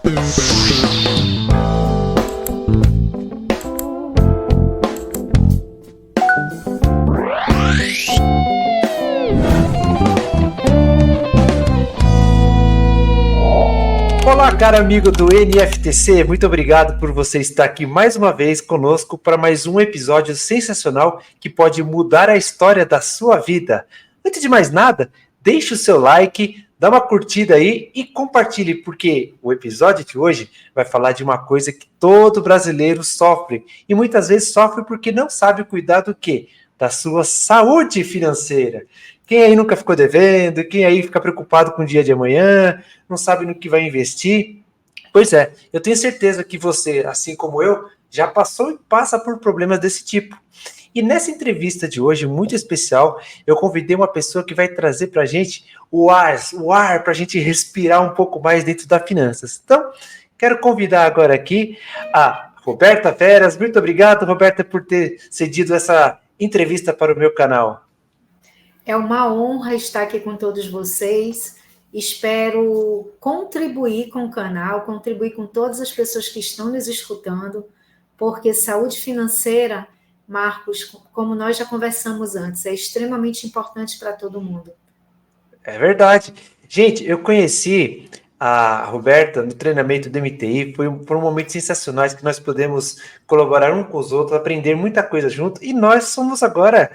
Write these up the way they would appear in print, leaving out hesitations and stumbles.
Olá, caro amigo do NFTC, muito obrigado por você estar aqui mais uma vez conosco para mais um episódio sensacional que pode mudar a história da sua vida. Antes de mais nada, deixe o seu like, dá uma curtida aí e compartilhe, porque o episódio de hoje vai falar de uma coisa que todo brasileiro sofre e muitas vezes sofre porque não sabe cuidar do quê? Da sua saúde financeira. Quem aí nunca ficou devendo? Quem aí fica preocupado com o dia de amanhã? Não sabe no que vai investir? Pois é, eu tenho certeza que você, assim como eu, já passou e passa por problemas desse tipo. E nessa entrevista de hoje, muito especial, eu convidei uma pessoa que vai trazer para a gente o ar para a gente respirar um pouco mais dentro das finanças. Então, quero convidar agora aqui a Roberta Veras. Muito obrigado, Roberta, por ter cedido essa entrevista para o meu canal. É uma honra estar aqui com todos vocês. Espero contribuir com o canal, contribuir com todas as pessoas que estão nos escutando, porque saúde financeira, Marcos, como nós já conversamos antes, é extremamente importante para todo mundo. É verdade. Gente, eu conheci a Roberta no treinamento do MTI, foi um momento sensacional que nós podemos colaborar um com os outros, aprender muita coisa junto, e nós somos agora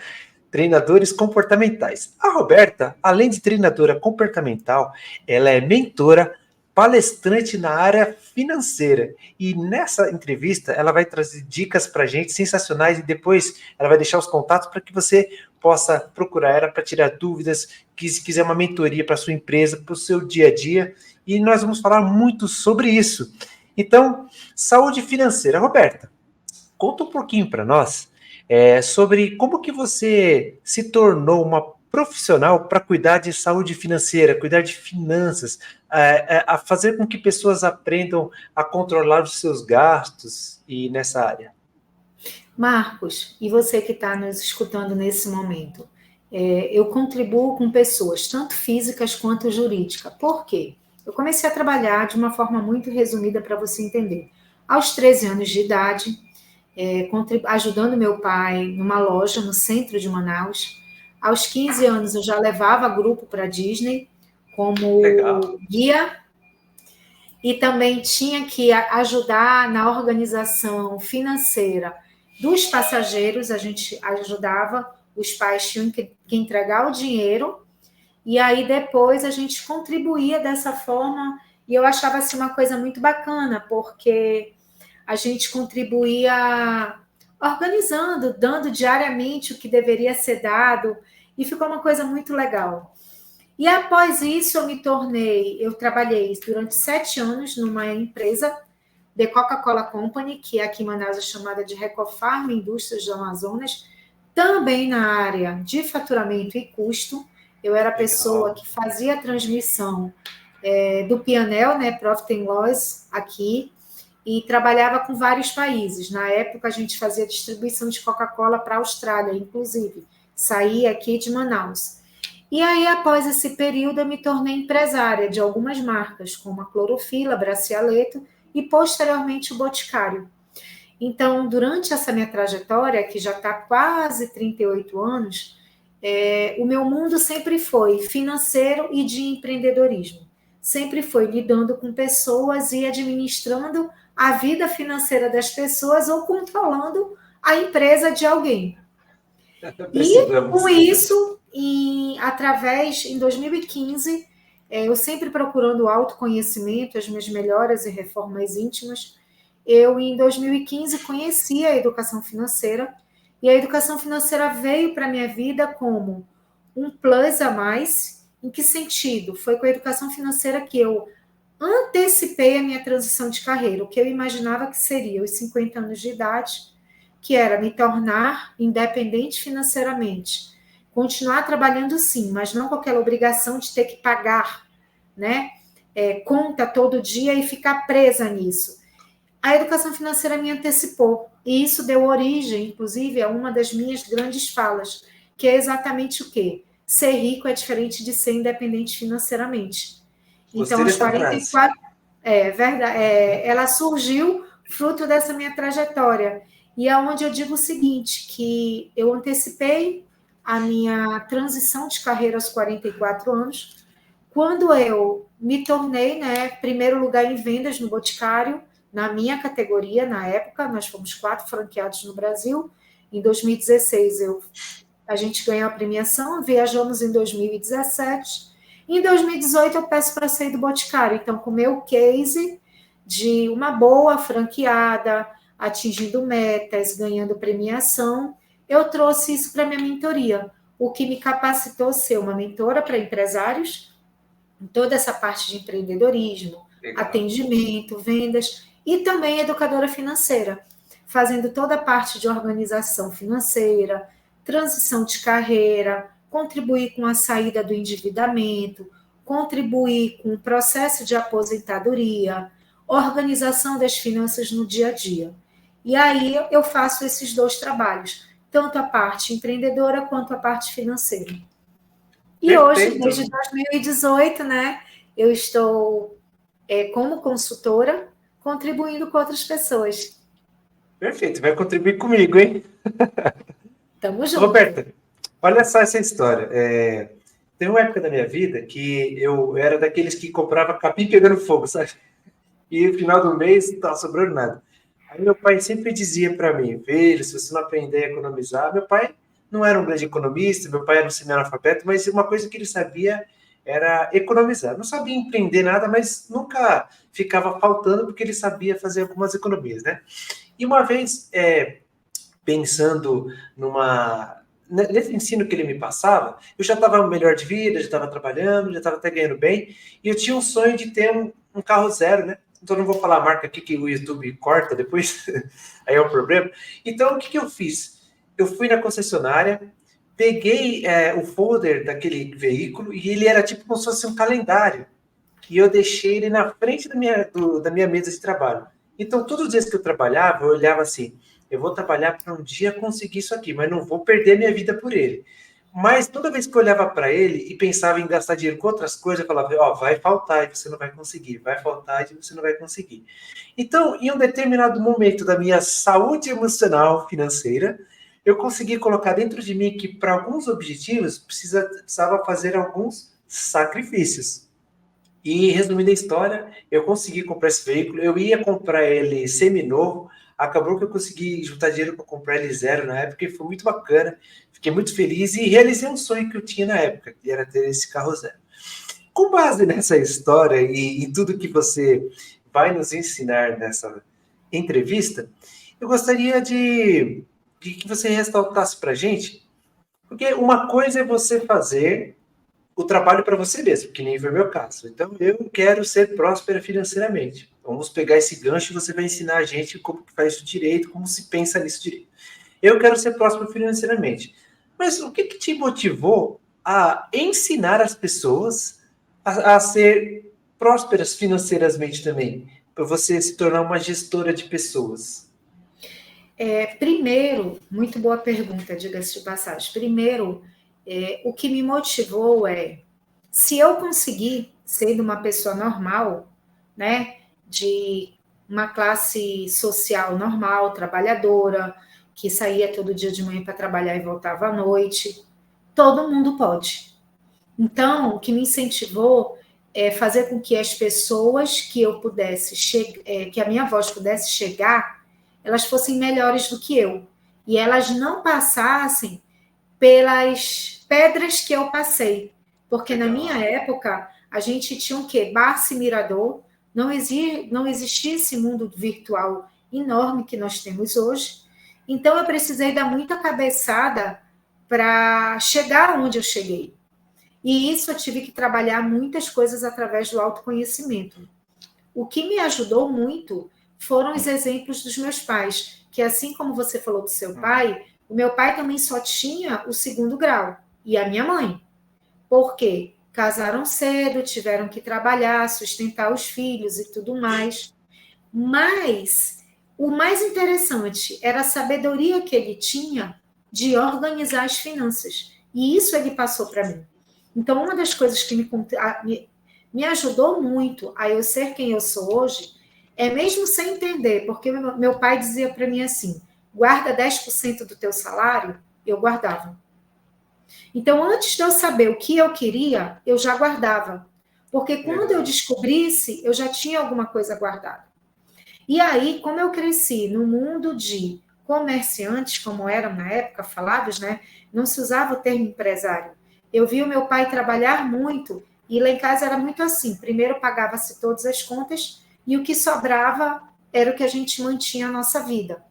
treinadores comportamentais. A Roberta, além de treinadora comportamental, ela é mentora, palestrante na área financeira. E nessa entrevista, ela vai trazer dicas para a gente sensacionais e depois ela vai deixar os contatos para que você possa procurar ela para tirar dúvidas, que se quiser uma mentoria para sua empresa, para o seu dia a dia. E nós vamos falar muito sobre isso. Então, saúde financeira. Roberta, conta um pouquinho para nós sobre como que você se tornou uma profissional para cuidar de saúde financeira, cuidar de finanças, a fazer com que pessoas aprendam a controlar os seus gastos e nessa área. Marcos, e você que está nos escutando nesse momento, eu contribuo com pessoas, tanto físicas quanto jurídicas. Por quê? Eu comecei a trabalhar de uma forma muito resumida para você entender. Aos 13 anos de idade, ajudando meu pai numa loja no centro de Manaus. Aos 15 anos eu já levava grupo para Disney como guia e também tinha que ajudar na organização financeira dos passageiros. A gente ajudava, os pais tinham que entregar o dinheiro e aí depois a gente contribuía dessa forma e eu achava assim uma coisa muito bacana, porque a gente contribuía organizando, dando diariamente o que deveria ser dado, e ficou uma coisa muito legal. E após isso eu trabalhei durante 7 anos numa empresa de Coca-Cola Company, que aqui em Manaus é chamada de Recofarm Indústrias do Amazonas, também na área de faturamento e custo. Eu era a pessoa que fazia a transmissão do P&L, né, Profit and Loss, aqui, e trabalhava com vários países. Na época, a gente fazia distribuição de Coca-Cola para a Austrália, inclusive. Saía aqui de Manaus. E aí, após esse período, eu me tornei empresária de algumas marcas, como a Clorofila, Bracialeto e, posteriormente, o Boticário. Então, durante essa minha trajetória, que já está quase 38 anos, o meu mundo sempre foi financeiro e de empreendedorismo. Sempre foi lidando com pessoas e administrando a vida financeira das pessoas ou controlando a empresa de alguém. E com isso, em 2015, eu sempre procurando autoconhecimento, as minhas melhoras e reformas íntimas, eu em 2015 conheci a educação financeira e a educação financeira veio para a minha vida como um plus a mais. Em que sentido? Foi com a educação financeira que eu antecipei a minha transição de carreira, o que eu imaginava que seria os 50 anos de idade, que era me tornar independente financeiramente. Continuar trabalhando sim, mas não com aquela obrigação de ter que pagar, né, conta todo dia e ficar presa nisso. A educação financeira me antecipou, e isso deu origem, inclusive, a uma das minhas grandes falas, que é exatamente o quê? Ser rico é diferente de ser independente financeiramente. Então, aos 44... É verdade. Ela surgiu fruto dessa minha trajetória. E é onde eu digo o seguinte, que eu antecipei a minha transição de carreira aos 44 anos, quando eu me tornei, né, primeiro lugar em vendas no Boticário, na minha categoria, na época, nós fomos 4 franqueados no Brasil. Em 2016, a gente ganhou a premiação, viajamos em 2017. Em 2018, eu peço para sair do Boticário. Então, com o meu case de uma boa franqueada, atingindo metas, ganhando premiação, eu trouxe isso para minha mentoria, o que me capacitou a ser uma mentora para empresários, em toda essa parte de empreendedorismo, Legal. atendimento, vendas, e também educadora financeira, fazendo toda a parte de organização financeira, transição de carreira, contribuir com a saída do endividamento, contribuir com o processo de aposentadoria, organização das finanças no dia a dia. E aí eu faço esses dois trabalhos, tanto a parte empreendedora quanto a parte financeira. E hoje, Perfeito. desde 2018, né, eu estou como consultora, contribuindo com outras pessoas. Perfeito, vai contribuir comigo, hein? Tamo junto. Roberta, olha só essa história. Tem uma época da minha vida que eu era daqueles que comprava capim pegando fogo, sabe? E no final do mês não estava sobrando nada. Aí meu pai sempre dizia para mim, filho, se você não aprender a economizar, meu pai não era um grande economista, meu pai era um semi-analfabeto, mas uma coisa que ele sabia era economizar. Não sabia empreender nada, mas nunca ficava faltando porque ele sabia fazer algumas economias, né? E uma vez, pensando nesse ensino que ele me passava, eu já estava melhor de vida, já estava trabalhando, já estava até ganhando bem, e eu tinha um sonho de ter um carro zero, né? Então não vou falar a marca aqui que o YouTube corta depois, aí é um problema. Então o que eu fiz? Eu fui na concessionária, peguei o folder daquele veículo e ele era tipo como se fosse um calendário. E eu deixei ele na frente da minha mesa de trabalho. Então, todos os dias que eu trabalhava, eu olhava assim, eu vou trabalhar para um dia conseguir isso aqui, mas não vou perder minha vida por ele. Mas toda vez que eu olhava para ele e pensava em gastar dinheiro com outras coisas, eu falava, ó, vai faltar e você não vai conseguir, vai faltar e você não vai conseguir. Então, em um determinado momento da minha saúde emocional financeira, eu consegui colocar dentro de mim que para alguns objetivos precisava fazer alguns sacrifícios. E, resumindo a história, eu consegui comprar esse veículo, eu ia comprar ele semi-novo, acabou que eu consegui juntar dinheiro para comprar ele zero na época, e foi muito bacana, fiquei muito feliz e realizei um sonho que eu tinha na época, que era ter esse carro zero. Com base nessa história e em tudo que você vai nos ensinar nessa entrevista, eu gostaria de que você ressaltasse para a gente, porque uma coisa é você fazer o trabalho para você mesmo, que nem foi o meu caso. Então, eu quero ser próspera financeiramente. Vamos pegar esse gancho e você vai ensinar a gente como que faz isso direito, como se pensa nisso direito. Eu quero ser próspero financeiramente. Mas o que te motivou a ensinar as pessoas a ser prósperas financeiramente também? Para você se tornar uma gestora de pessoas? Primeiro, muito boa pergunta, diga-se de passagem. Primeiro, o que me motivou se eu conseguir ser uma pessoa normal, né, de uma classe social normal, trabalhadora, que saía todo dia de manhã para trabalhar e voltava à noite, todo mundo pode. Então, o que me incentivou é fazer com que as pessoas que eu pudesse que a minha voz pudesse chegar, elas fossem melhores do que eu. E elas não passassem pelas pedras que eu passei. Porque na minha época, a gente tinha o quê? Barça e Mirador, não existia esse mundo virtual enorme que nós temos hoje. Então, eu precisei dar muita cabeçada para chegar onde eu cheguei. E isso eu tive que trabalhar muitas coisas através do autoconhecimento. O que me ajudou muito foram os exemplos dos meus pais, que assim como você falou do seu pai, o meu pai também só tinha o 2º grau, e a minha mãe. Por quê? Casaram cedo, tiveram que trabalhar, sustentar os filhos e tudo mais. Mas o mais interessante era a sabedoria que ele tinha de organizar as finanças. E isso ele passou para mim. Então, uma das coisas que me ajudou muito a eu ser quem eu sou hoje, é mesmo sem entender, porque meu pai dizia para mim assim, guarda 10% do teu salário, eu guardava. Então, antes de eu saber o que eu queria, eu já guardava. Porque quando eu descobrisse, eu já tinha alguma coisa guardada. E aí, como eu cresci no mundo de comerciantes, como eram na época falados, né? Não se usava o termo empresário. Eu vi o meu pai trabalhar muito, e lá em casa era muito assim. Primeiro pagava-se todas as contas, e o que sobrava era o que a gente mantinha a nossa vida.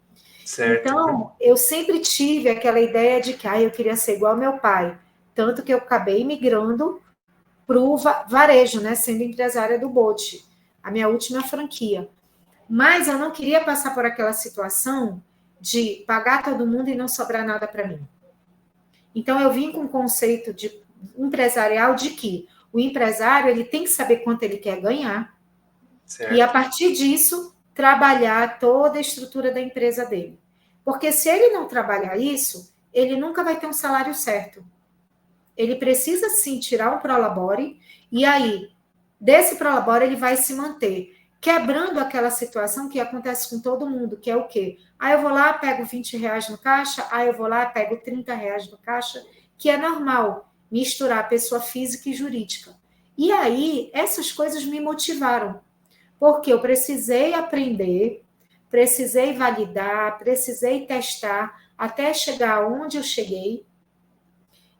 Certo. Então, eu sempre tive aquela ideia de que eu queria ser igual ao meu pai. Tanto que eu acabei migrando para o varejo, né? Sendo empresária do Bote, a minha última franquia. Mas eu não queria passar por aquela situação de pagar todo mundo e não sobrar nada para mim. Então, eu vim com o conceito de empresarial de que o empresário ele tem que saber quanto ele quer ganhar Certo. e, a partir disso, trabalhar toda a estrutura da empresa dele. Porque se ele não trabalhar isso, ele nunca vai ter um salário certo. Ele precisa, sim, tirar um prolabore e aí, desse prolabore, ele vai se manter, quebrando aquela situação que acontece com todo mundo, que é o quê? Eu vou lá, pego R$ 20 no caixa, eu vou lá, pego R$ 30 no caixa, que é normal misturar pessoa física e jurídica. E aí, essas coisas me motivaram, porque eu precisei aprender, precisei validar, precisei testar, até chegar onde eu cheguei.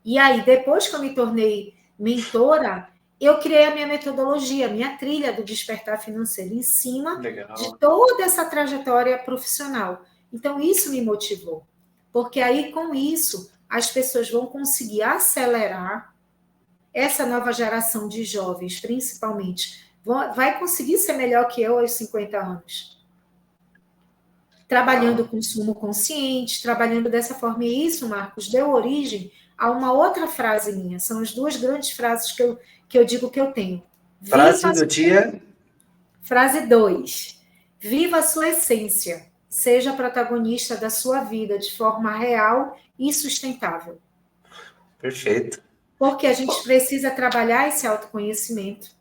E aí, depois que eu me tornei mentora, eu criei a minha metodologia, a minha trilha do despertar financeiro, em cima de toda essa trajetória profissional. Então, isso me motivou. Porque aí, com isso, as pessoas vão conseguir acelerar essa nova geração de jovens, principalmente, vai conseguir ser melhor que eu aos 50 anos. Trabalhando o consumo consciente, trabalhando dessa forma. E isso, Marcos, deu origem a uma outra frase minha. São as duas grandes frases que eu digo que eu tenho. Frase do dia. Frase 2. Viva a sua essência. Seja protagonista da sua vida de forma real e sustentável. Perfeito. Porque a gente precisa trabalhar esse autoconhecimento.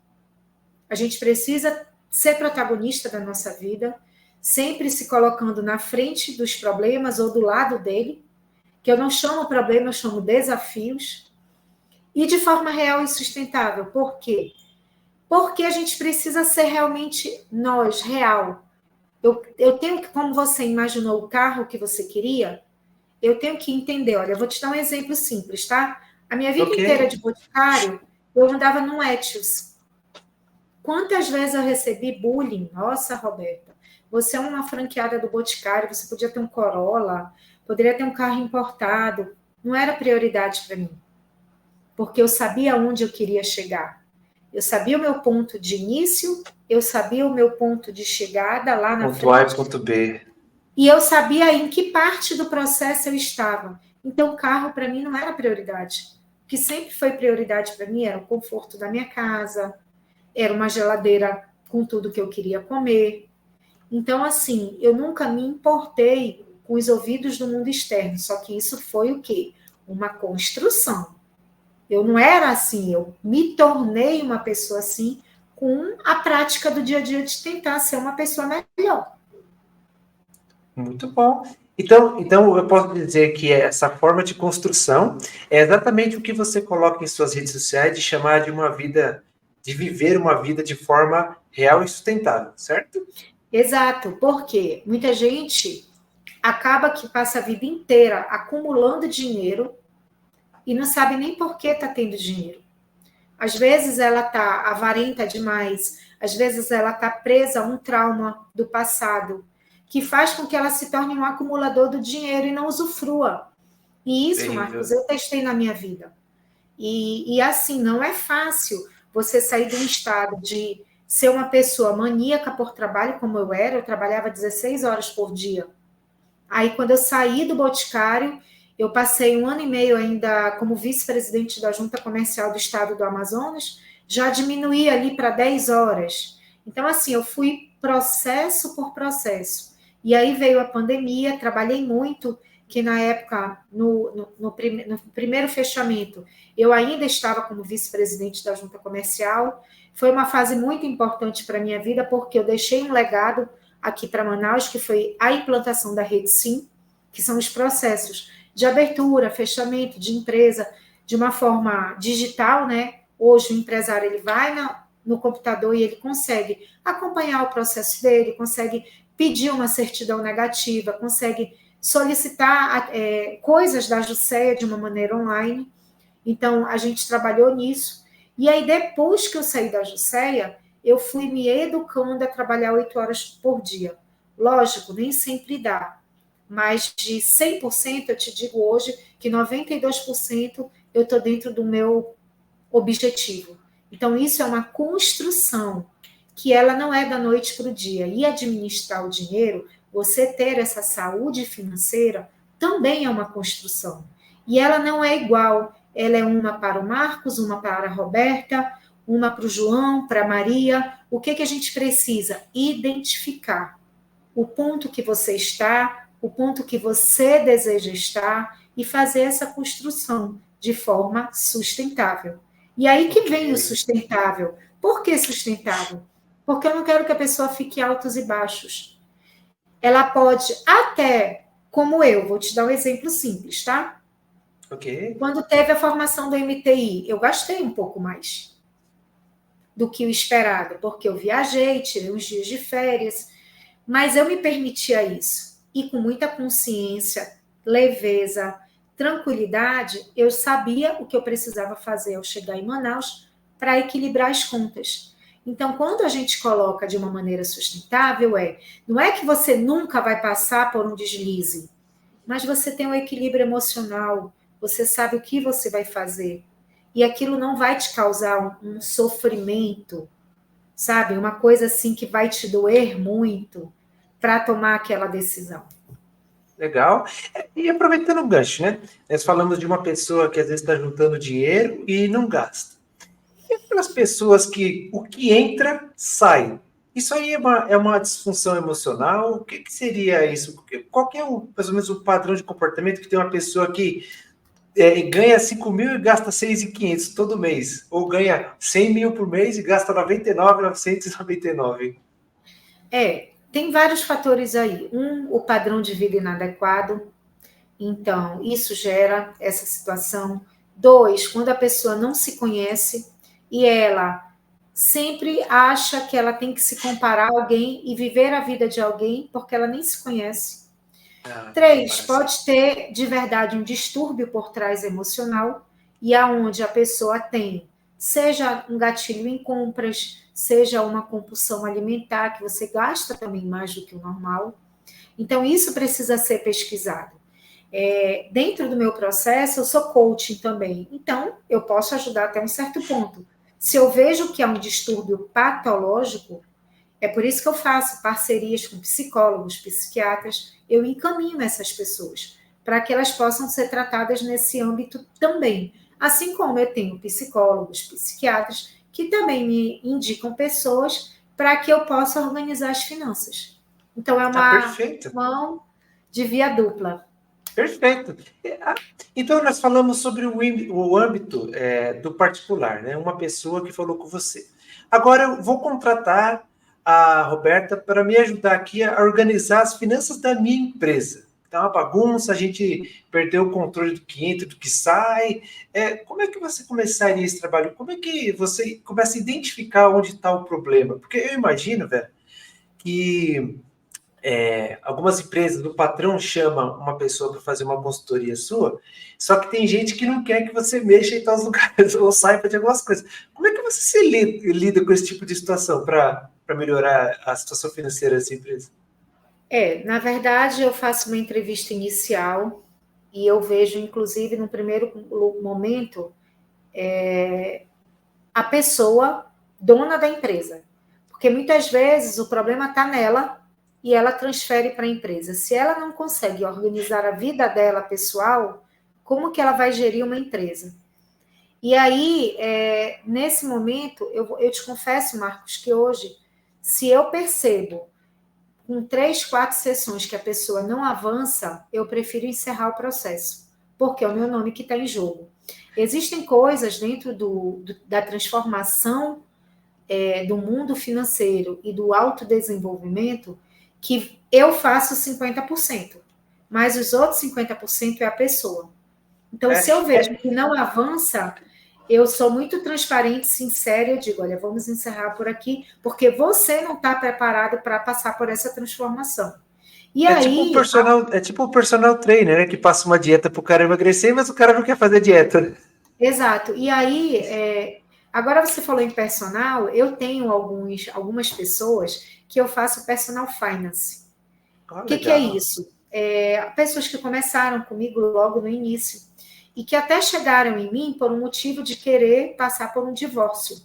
A gente precisa ser protagonista da nossa vida, sempre se colocando na frente dos problemas ou do lado dele, que eu não chamo problema, eu chamo desafios, e de forma real e sustentável. Por quê? Porque a gente precisa ser realmente nós, real. Eu tenho que, como você imaginou o carro que você queria, eu tenho que entender, olha, eu vou te dar um exemplo simples, tá? A minha vida inteira de boticário, eu andava num Etios. Quantas vezes eu recebi bullying? Nossa, Roberta, você é uma franqueada do Boticário, você podia ter um Corolla, poderia ter um carro importado. Não era prioridade para mim, porque eu sabia onde eu queria chegar. Eu sabia o meu ponto de início, eu sabia o meu ponto de chegada lá na frente. Ponto A e ponto B. E eu sabia em que parte do processo eu estava. Então, o carro para mim não era prioridade. O que sempre foi prioridade para mim era o conforto da minha casa, era uma geladeira com tudo que eu queria comer. Então, assim, eu nunca me importei com os ouvidos do mundo externo, só que isso foi o quê? Uma construção. Eu não era assim, eu me tornei uma pessoa assim com a prática do dia a dia de tentar ser uma pessoa melhor. Muito bom. Então eu posso dizer que essa forma de construção é exatamente o que você coloca em suas redes sociais de chamar de uma vida, de viver uma vida de forma real e sustentável, certo? Exato, porque muita gente acaba que passa a vida inteira acumulando dinheiro e não sabe nem por que está tendo dinheiro. Às vezes ela está avarenta demais, às vezes ela está presa a um trauma do passado, que faz com que ela se torne um acumulador do dinheiro e não usufrua. E isso, Marcos, eu testei na minha vida. E assim, não é fácil você sair de um estado de ser uma pessoa maníaca por trabalho, como eu era, eu trabalhava 16 horas por dia. Aí, quando eu saí do Boticário, eu passei 1 ano e meio ainda como vice-presidente da Junta Comercial do Estado do Amazonas, já diminuí ali para 10 horas. Então, assim, eu fui processo por processo. E aí veio a pandemia, trabalhei muito, que na época, no primeiro fechamento, eu ainda estava como vice-presidente da Junta Comercial. Foi uma fase muito importante para a minha vida, porque eu deixei um legado aqui para Manaus, que foi a implantação da Rede Sim, que são os processos de abertura, fechamento de empresa de uma forma digital, né? Hoje o empresário ele vai no computador e ele consegue acompanhar o processo dele, consegue pedir uma certidão negativa, consegue solicitar coisas da Jusceia de uma maneira online. Então, a gente trabalhou nisso. E aí, depois que eu saí da Jusceia, eu fui me educando a trabalhar 8 horas por dia. Lógico, nem sempre dá, mas de 100%, eu te digo hoje que 92% eu estou dentro do meu objetivo. Então, isso é uma construção que ela não é da noite para o dia. E administrar o dinheiro, você ter essa saúde financeira, também é uma construção. E ela não é igual. Ela é uma para o Marcos, uma para a Roberta, uma para o João, para a Maria. O que a gente precisa? Identificar o ponto que você está, o ponto que você deseja estar e fazer essa construção de forma sustentável. E aí que vem o sustentável. Por que sustentável? Porque eu não quero que a pessoa fique altos e baixos. Ela pode até, como eu, vou te dar um exemplo simples, tá? Ok. Quando teve a formação do MTI, eu gastei um pouco mais do que o esperado, porque eu viajei, tirei uns dias de férias, mas eu me permitia isso. E com muita consciência, leveza, tranquilidade, eu sabia o que eu precisava fazer ao chegar em Manaus para equilibrar as contas. Então, quando a gente coloca de uma maneira sustentável, não é que você nunca vai passar por um deslize, mas você tem um equilíbrio emocional, você sabe o que você vai fazer. E aquilo não vai te causar um sofrimento, sabe? Uma coisa assim que vai te doer muito para tomar aquela decisão. Legal. E aproveitando o gancho, né? Nós falamos de uma pessoa que às vezes está juntando dinheiro e não gasta. E aquelas pessoas que o que entra, sai. Isso aí é uma disfunção emocional? O que seria isso? Qual que é mais ou menos o padrão de comportamento que tem uma pessoa que ganha 5 mil e gasta 6.500 todo mês? Ou ganha 100 mil por mês e gasta 99.999? Tem vários fatores aí. O padrão de vida inadequado. Então, isso gera essa situação. 2, quando a pessoa não se conhece e ela sempre acha que ela tem que se comparar a alguém e viver a vida de alguém porque ela nem se conhece. 3, pode ter de verdade um distúrbio por trás emocional e aonde a pessoa tem, seja um gatilho em compras, seja uma compulsão alimentar, que você gasta também mais do que o normal. Então, isso precisa ser pesquisado. Dentro do meu processo, eu sou coaching também. Então, eu posso ajudar até um certo ponto. Se eu vejo que é um distúrbio patológico, é por isso que eu faço parcerias com psicólogos, psiquiatras, eu encaminho essas pessoas para que elas possam ser tratadas nesse âmbito também. Assim como eu tenho psicólogos, psiquiatras, que também me indicam pessoas para que eu possa organizar as finanças. Então, é uma mão de via dupla. Perfeito. Então, nós falamos sobre o âmbito do particular, né? Uma pessoa que falou com você. Agora, eu vou contratar a Roberta para me ajudar aqui a organizar as finanças da minha empresa. Tá uma bagunça, a gente perdeu o controle do que entra, do que sai. Como é que você começaria esse trabalho? Como é que você começa a identificar onde está o problema? Porque eu imagino, velho, que algumas empresas, o patrão chama uma pessoa para fazer uma consultoria sua, só que tem gente que não quer que você mexa em tais lugares ou saiba de algumas coisas. Como é que você se lida com esse tipo de situação para melhorar a situação financeira dessa empresa? Na verdade, eu faço uma entrevista inicial e eu vejo, inclusive, no primeiro momento, a pessoa dona da empresa. Porque muitas vezes o problema está nela e ela transfere para a empresa. Se ela não consegue organizar a vida dela pessoal, como que ela vai gerir uma empresa? E aí, nesse momento, eu te confesso, Marcos, que hoje, se eu percebo com 3, 4 sessões que a pessoa não avança, eu prefiro encerrar o processo, porque é o meu nome que está em jogo. Existem coisas dentro da transformação do mundo financeiro e do autodesenvolvimento que eu faço 50%, mas os outros 50% é a pessoa. Então, se eu vejo que não avança, eu sou muito transparente, sincera, eu digo, olha, vamos encerrar por aqui, porque você não está preparado para passar por essa transformação. E aí... tipo o personal trainer, né, que passa uma dieta para o cara emagrecer, mas o cara não quer fazer dieta. Exato. E aí, agora você falou em personal, eu tenho algumas pessoas que eu faço personal finance. O que é isso? Pessoas que começaram comigo logo no início e que até chegaram em mim por um motivo de querer passar por um divórcio.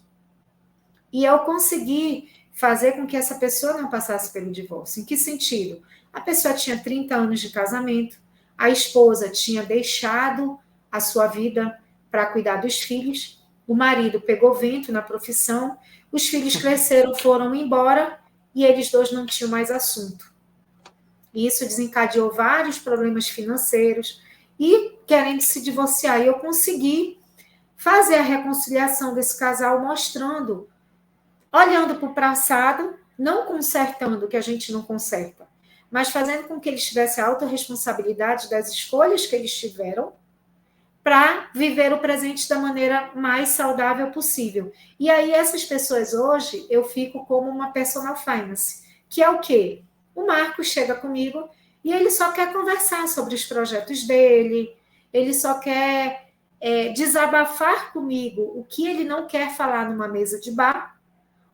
E eu consegui fazer com que essa pessoa não passasse pelo divórcio. Em que sentido? A pessoa tinha 30 anos de casamento, a esposa tinha deixado a sua vida para cuidar dos filhos, o marido pegou vento na profissão, os filhos cresceram, foram embora e eles dois não tinham mais assunto. E isso desencadeou vários problemas financeiros e querendo se divorciar. E eu consegui fazer a reconciliação desse casal mostrando, olhando para o passado, não consertando o que a gente não conserta, mas fazendo com que eles tivessem a autorresponsabilidade das escolhas que eles tiveram para viver o presente da maneira mais saudável possível. E aí, essas pessoas hoje, eu fico como uma personal finance, que é o quê? O Marcos chega comigo e ele só quer conversar sobre os projetos dele, ele só quer desabafar comigo o que ele não quer falar numa mesa de bar,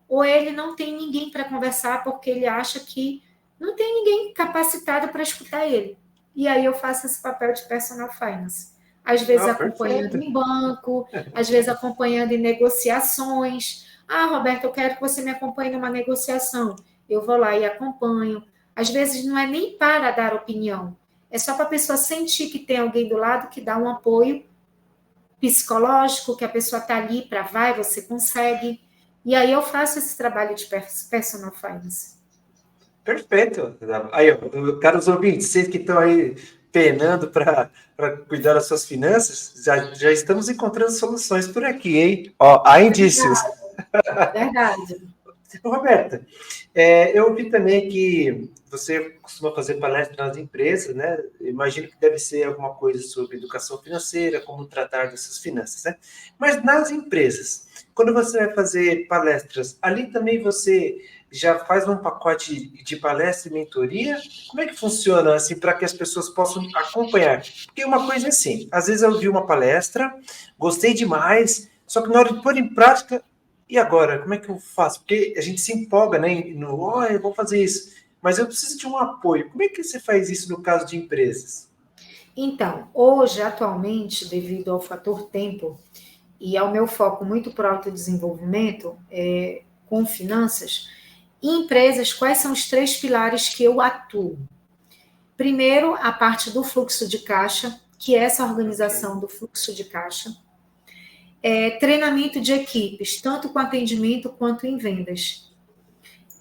ou ele não tem ninguém para conversar porque ele acha que não tem ninguém capacitado para escutar ele. E aí eu faço esse papel de personal finance. Às vezes acompanhando em banco, às vezes acompanhando em negociações. Ah, Roberto, eu quero que você me acompanhe numa negociação. Eu vou lá e acompanho. Às vezes não é nem para dar opinião, é só para a pessoa sentir que tem alguém do lado que dá um apoio psicológico, que a pessoa está ali para vai, você consegue. E aí eu faço esse trabalho de personal finance. Perfeito. Aí, caros ouvintes, vocês que estão aí penando para cuidar das suas finanças, já estamos encontrando soluções por aqui, hein? Ó, há indícios. Verdade. Roberta, eu vi também que você costuma fazer palestras nas empresas, né? Imagino que deve ser alguma coisa sobre educação financeira, como tratar dessas finanças, né? Mas nas empresas, quando você vai fazer palestras, ali também você já faz um pacote de palestra e mentoria? Como é que funciona, assim, para que as pessoas possam acompanhar? Porque uma coisa é assim, às vezes eu vi uma palestra, gostei demais, só que na hora de pôr em prática, e agora, como é que eu faço? Porque a gente se empolga, né? Eu vou fazer isso. Mas eu preciso de um apoio. Como é que você faz isso no caso de empresas? Então, hoje, atualmente, devido ao fator tempo e ao meu foco muito para o autodesenvolvimento, com finanças, em empresas, quais são os 3 pilares que eu atuo? Primeiro, a parte do fluxo de caixa, que é essa organização do fluxo de caixa. Treinamento de equipes, tanto com atendimento quanto em vendas.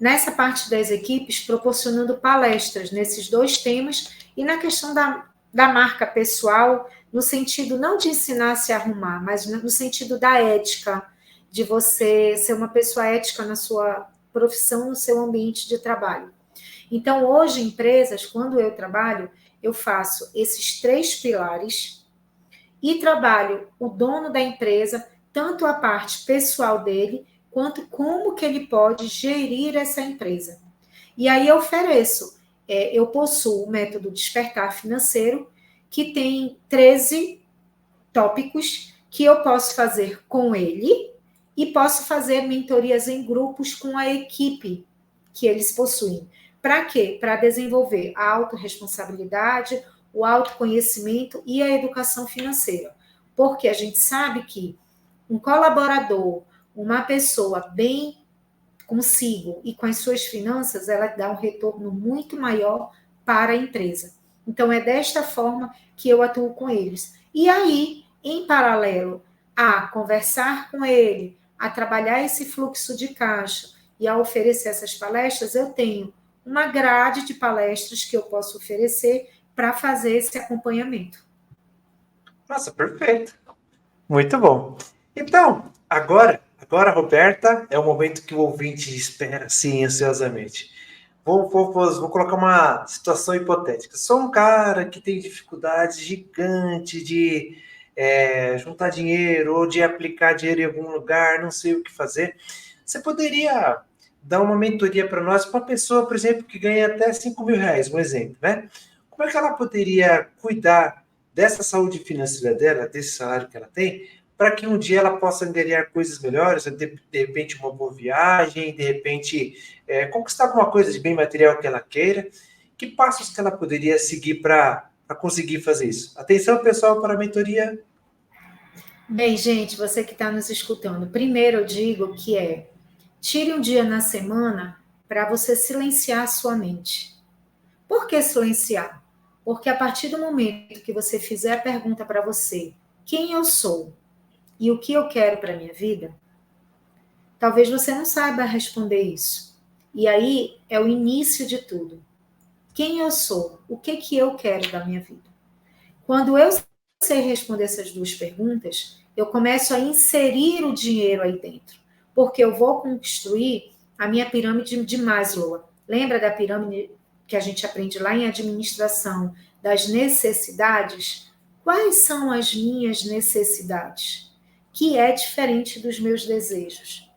Nessa parte das equipes, proporcionando palestras nesses 2 temas e na questão da marca pessoal, no sentido não de ensinar a se arrumar, mas no sentido da ética, de você ser uma pessoa ética na sua profissão, no seu ambiente de trabalho. Então, hoje, em empresas, quando eu trabalho, eu faço esses 3 pilares e trabalho o dono da empresa, tanto a parte pessoal dele, quanto como que ele pode gerir essa empresa. E aí eu ofereço, eu possuo o método Despertar Financeiro, que tem 13 tópicos que eu posso fazer com ele e posso fazer mentorias em grupos com a equipe que eles possuem. Para quê? Para desenvolver a autorresponsabilidade, o autoconhecimento e a educação financeira. Porque a gente sabe que um colaborador, uma pessoa bem consigo e com as suas finanças, ela dá um retorno muito maior para a empresa. Então, é desta forma que eu atuo com eles. E aí, em paralelo a conversar com ele, a trabalhar esse fluxo de caixa e a oferecer essas palestras, eu tenho uma grade de palestras que eu posso oferecer para fazer esse acompanhamento. Nossa, perfeito. Muito bom. Então, agora, Roberta, é o momento que o ouvinte espera, sim, ansiosamente. Vou colocar uma situação hipotética. Sou um cara que tem dificuldade gigante de juntar dinheiro ou de aplicar dinheiro em algum lugar, não sei o que fazer. Você poderia dar uma mentoria para nós, para uma pessoa, por exemplo, que ganha até R$ 5.000, um exemplo, né? Como é que ela poderia cuidar dessa saúde financeira dela, desse salário que ela tem, para que um dia ela possa angariar coisas melhores, de repente uma boa viagem, de repente conquistar alguma coisa de bem material que ela queira? Que passos que ela poderia seguir para conseguir fazer isso? Atenção, pessoal, para a mentoria. Bem, gente, você que está nos escutando, primeiro eu digo que tire um dia na semana para você silenciar a sua mente. Por que silenciar? Porque a partir do momento que você fizer a pergunta para você, quem eu sou e o que eu quero para minha vida, talvez você não saiba responder isso. E aí é o início de tudo. Quem eu sou? O que eu quero da minha vida? Quando eu sei responder essas duas perguntas, eu começo a inserir o dinheiro aí dentro, porque eu vou construir a minha pirâmide de Maslow. Lembra da pirâmide que a gente aprende lá em administração das necessidades? Quais são as minhas necessidades? Que é diferente dos meus desejos.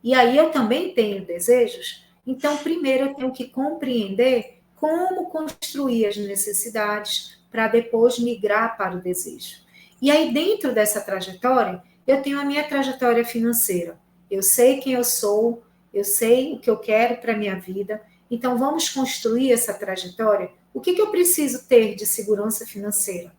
E aí eu também tenho desejos, então primeiro eu tenho que compreender como construir as necessidades para depois migrar para o desejo. E aí dentro dessa trajetória, eu tenho a minha trajetória financeira. Eu sei quem eu sou, eu sei o que eu quero para a minha vida, então vamos construir essa trajetória. O que eu preciso ter de segurança financeira?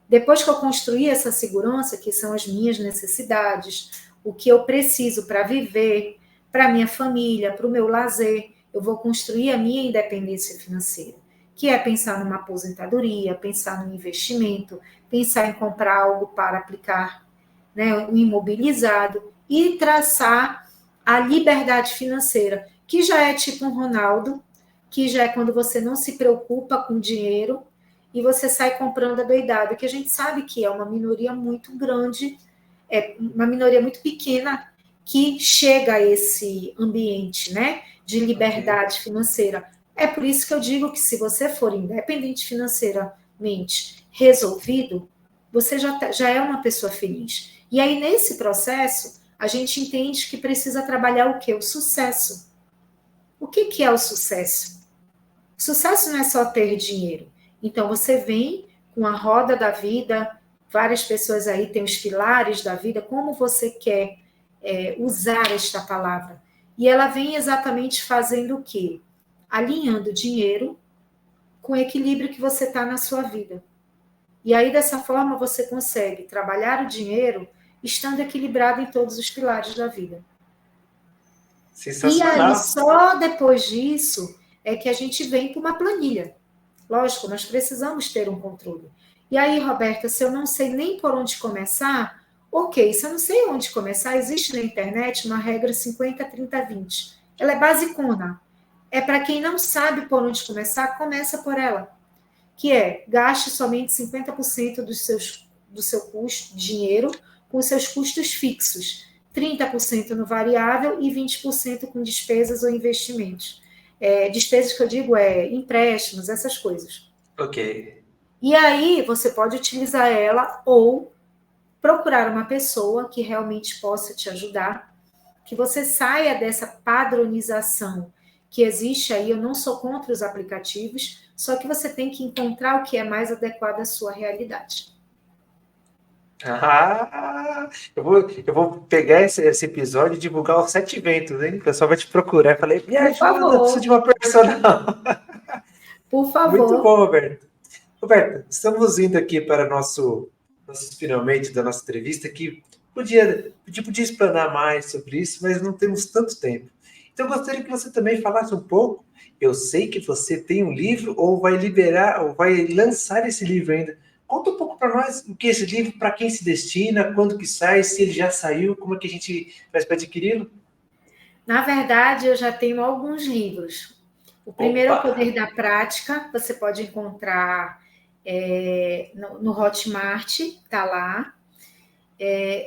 Depois que eu construir essa segurança, que são as minhas necessidades, o que eu preciso para viver, para minha família, para o meu lazer, eu vou construir a minha independência financeira, que é pensar numa aposentadoria, pensar no investimento, pensar em comprar algo para aplicar, né, um imobilizado e traçar a liberdade financeira, que já é tipo um Ronaldo, que já é quando você não se preocupa com dinheiro e você sai comprando a doidada, que a gente sabe que é uma minoria muito grande, é uma minoria muito pequena que chega a esse ambiente, né, de liberdade financeira. É por isso que eu digo que se você for independente financeiramente resolvido, você já é uma pessoa feliz. E aí, nesse processo, a gente entende que precisa trabalhar o quê? O sucesso. O que é o sucesso? Sucesso não é só ter dinheiro. Então, você vem com a roda da vida, várias pessoas aí têm os pilares da vida, como você quer usar esta palavra. E ela vem exatamente fazendo o quê? Alinhando dinheiro com o equilíbrio que você está na sua vida. E aí, dessa forma, você consegue trabalhar o dinheiro estando equilibrado em todos os pilares da vida. E aí, Sensacional. só depois disso, é que a gente vem para uma planilha. Lógico, nós precisamos ter um controle. E aí, Roberta, se eu não sei nem por onde começar, ok, se eu não sei onde começar, existe na internet uma regra 50-30-20. Ela é basicona. É para quem não sabe por onde começar, começa por ela. Que é, gaste somente 50% do seu custo, dinheiro, com seus custos fixos. 30% no variável e 20% com despesas ou investimentos. Despesas que eu digo empréstimos, essas coisas. Ok. E aí você pode utilizar ela ou procurar uma pessoa que realmente possa te ajudar, que você saia dessa padronização que existe aí. Eu não sou contra os aplicativos, só que você tem que encontrar o que é mais adequado à sua realidade. Eu vou pegar esse episódio e divulgar os 7 eventos, hein? O pessoal vai te procurar. Eu falei, me Por ajuda, eu preciso favor. de uma personal. Por Muito favor. bom, Roberto. Roberto, estamos indo aqui para nossos finalmente da nossa entrevista, que podia explanar mais sobre isso, mas não temos tanto tempo. Então, eu gostaria que você também falasse um pouco. Eu sei que você tem um livro, ou vai liberar, ou vai lançar esse livro ainda. Conta um pouco para nós o que é esse livro, para quem se destina, quando que sai, se ele já saiu, como é que a gente faz para adquiri-lo? Na verdade, eu já tenho alguns livros. O primeiro é o Opa! Poder da Prática, você pode encontrar no Hotmart, tá lá.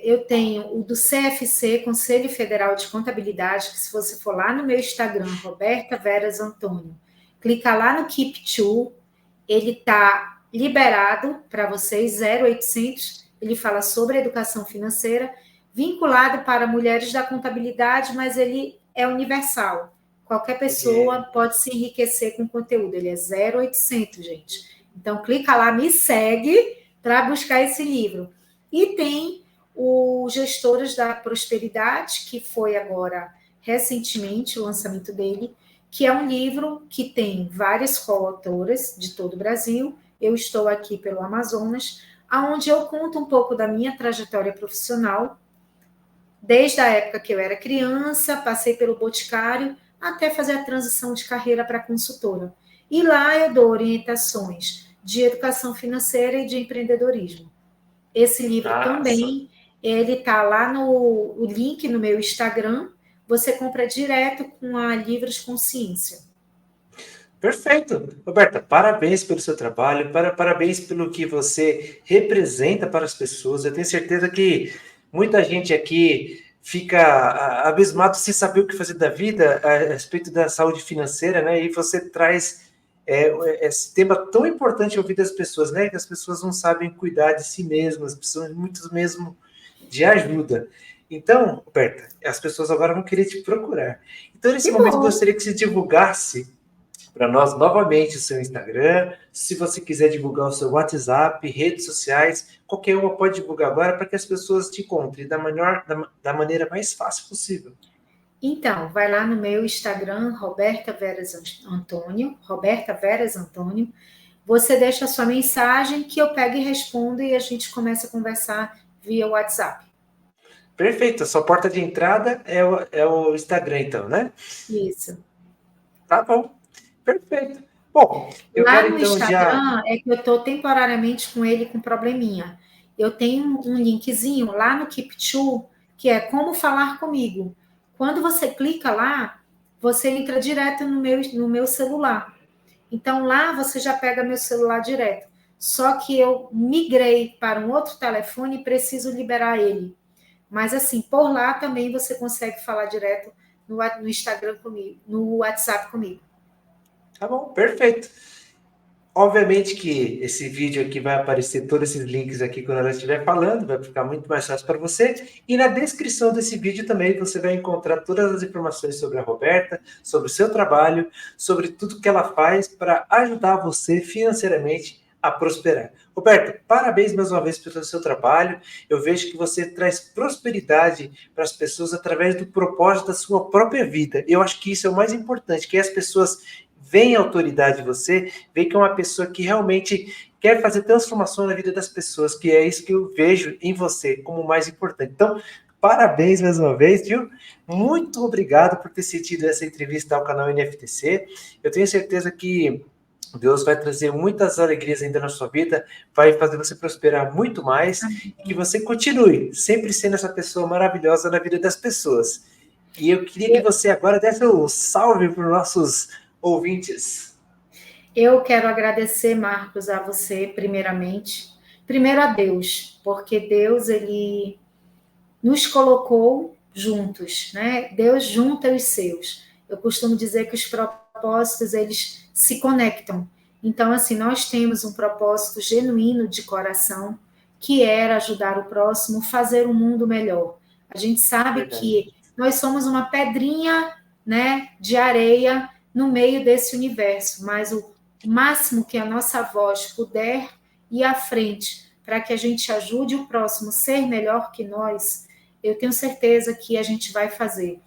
Eu tenho o do CFC, Conselho Federal de Contabilidade, que se você for lá no meu Instagram, Roberta Veras Antônio, clica lá no Keep To, ele tá liberado para vocês, 0800, ele fala sobre educação financeira, vinculado para mulheres da contabilidade, mas ele é universal. Qualquer pessoa pode se enriquecer com o conteúdo, ele é 0800, gente. Então, clica lá, me segue para buscar esse livro. E tem o Gestoras da Prosperidade, que foi agora, recentemente, o lançamento dele, que é um livro que tem várias coautoras de todo o Brasil. Eu estou aqui pelo Amazonas, onde eu conto um pouco da minha trajetória profissional, desde a época que eu era criança, passei pelo Boticário, até fazer a transição de carreira para consultora. E lá eu dou orientações de educação financeira e de empreendedorismo. Esse livro também, ele está lá no link no meu Instagram, você compra direto com a Livros Consciência. Perfeito. Roberta, parabéns pelo seu trabalho, parabéns pelo que você representa para as pessoas. Eu tenho certeza que muita gente aqui fica abismado sem saber o que fazer da vida a respeito da saúde financeira, né? E você traz esse tema tão importante ao ouvir das pessoas, né? Que as pessoas não sabem cuidar de si mesmas, precisam muitas mesmo de ajuda. Então, Roberta, as pessoas agora vão querer te procurar. Então, nesse momento, gostaria que você divulgasse para nós novamente o seu Instagram, se você quiser divulgar o seu WhatsApp, redes sociais, qualquer uma pode divulgar agora para que as pessoas te encontrem da maneira mais fácil possível. Então, vai lá no meu Instagram, Roberta Veras Antônio, você deixa a sua mensagem que eu pego e respondo e a gente começa a conversar via WhatsApp. Perfeito, a sua porta de entrada é o Instagram, então, né? Isso. Tá bom, perfeito. Bom, eu lá quero no então Instagram é que eu estou temporariamente com ele com probleminha. Eu tenho um linkzinho lá no Keep2, que é como falar comigo. Quando você clica lá, você entra direto no meu celular. Então lá você já pega meu celular direto. Só que eu migrei para um outro telefone e preciso liberar ele. Mas assim, por lá também você consegue falar direto no Instagram comigo, no WhatsApp comigo. Tá bom, perfeito. Obviamente que esse vídeo aqui vai aparecer todos esses links aqui quando ela estiver falando, vai ficar muito mais fácil para você. E na descrição desse vídeo também você vai encontrar todas as informações sobre a Roberta, sobre o seu trabalho, sobre tudo que ela faz para ajudar você financeiramente a prosperar. Roberta, parabéns mais uma vez pelo seu trabalho. Eu vejo que você traz prosperidade para as pessoas através do propósito da sua própria vida. Eu acho que isso é o mais importante, que as pessoas veem a autoridade em você, veem que é uma pessoa que realmente quer fazer transformação na vida das pessoas, que é isso que eu vejo em você como o mais importante. Então, parabéns mais uma vez, viu? Muito obrigado por ter cedido essa entrevista ao canal NFTC. Eu tenho certeza que Deus vai trazer muitas alegrias ainda na sua vida, vai fazer você prosperar muito mais, e que você continue sempre sendo essa pessoa maravilhosa na vida das pessoas. E eu queria que você agora desse um salve para os nossos ouvintes. Eu quero agradecer, Marcos, a você, primeiramente. Primeiro a Deus, porque Deus, ele nos colocou juntos, né? Deus junta os seus. Eu costumo dizer que os propósitos, eles se conectam. Então, assim, nós temos um propósito genuíno de coração, que era ajudar o próximo, fazer o mundo melhor. A gente sabe que nós somos uma pedrinha, né, de areia no meio desse universo, mas o máximo que a nossa voz puder ir à frente para que a gente ajude o próximo a ser melhor que nós, eu tenho certeza que a gente vai fazer.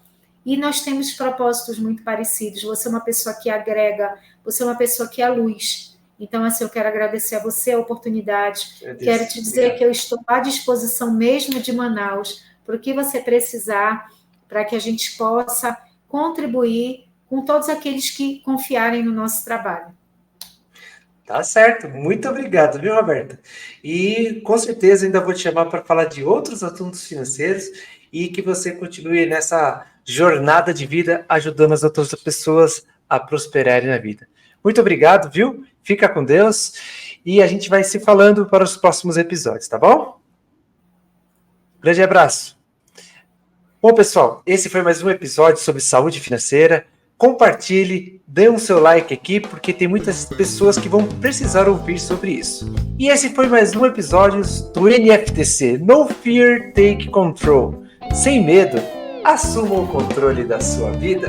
E nós temos propósitos muito parecidos. Você é uma pessoa que agrega, você é uma pessoa que é luz. Então, assim, eu quero agradecer a você a oportunidade. Quero te dizer que eu estou à disposição mesmo de Manaus, para o que você precisar, para que a gente possa contribuir com todos aqueles que confiarem no nosso trabalho. Tá certo, muito obrigado, viu, Roberta? E com certeza ainda vou te chamar para falar de outros assuntos financeiros e que você continue nessa jornada de vida ajudando as outras pessoas a prosperarem na vida. Muito obrigado, viu? Fica com Deus e a gente vai se falando para os próximos episódios, tá bom? Grande abraço. Bom, pessoal, esse foi mais um episódio sobre saúde financeira. Compartilhe, dê um seu like aqui, porque tem muitas pessoas que vão precisar ouvir sobre isso. E esse foi mais um episódio do NFTC, No Fear, Take Control. Sem medo, assuma o controle da sua vida.